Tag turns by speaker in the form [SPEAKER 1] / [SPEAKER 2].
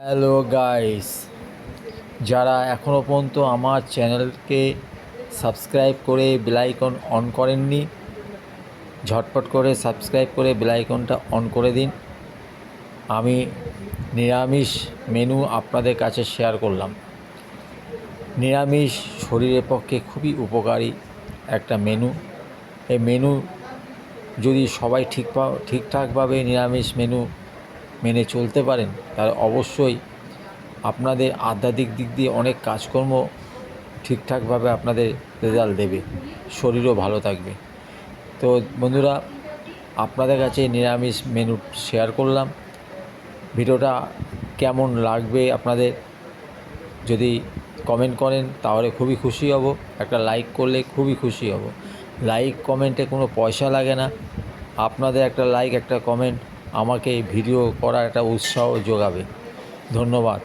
[SPEAKER 1] Hello guys, যারা এখনও পর্যন্ত আমার চ্যানেলকে সাবস্ক্রাইব করে বেল আইকন অন করেননি, ঝটপট করে সাবস্ক্রাইব করে বেল আইকনটা অন করে দিন। আমি নিরামিষ মেনু আপনাদের কাছে শেয়ার করলাম। নিরামিষ শরীরের পক্ষে খুবই উপকারী একটা মেনু। এই মেনু যদি সবাই ঠিকঠাকভাবে নিরামিষ মেনু মেনে চলতে পারেন, তাহলে অবশ্যই আপনাদের আধ্যাত্মিক দিক দিয়ে অনেক কাজকর্ম ঠিকঠাকভাবে আপনাদের রেজাল্ট দেবে, শরীরও ভালো থাকবে। তো বন্ধুরা, আপনাদের কাছে নিরামিষ মেনু শেয়ার করলাম। ভিডিওটা কেমন লাগবে আপনাদের যদি কমেন্ট করেন তাহলে খুবই খুশি হব। একটা লাইক করলে খুবই খুশি হব। লাইক কমেন্টে কোনো পয়সা লাগে না। আপনাদের একটা লাইক, একটা কমেন্ট আমাকে ভিডিও করার একটা উৎসাহ যোগাবে। ধন্যবাদ।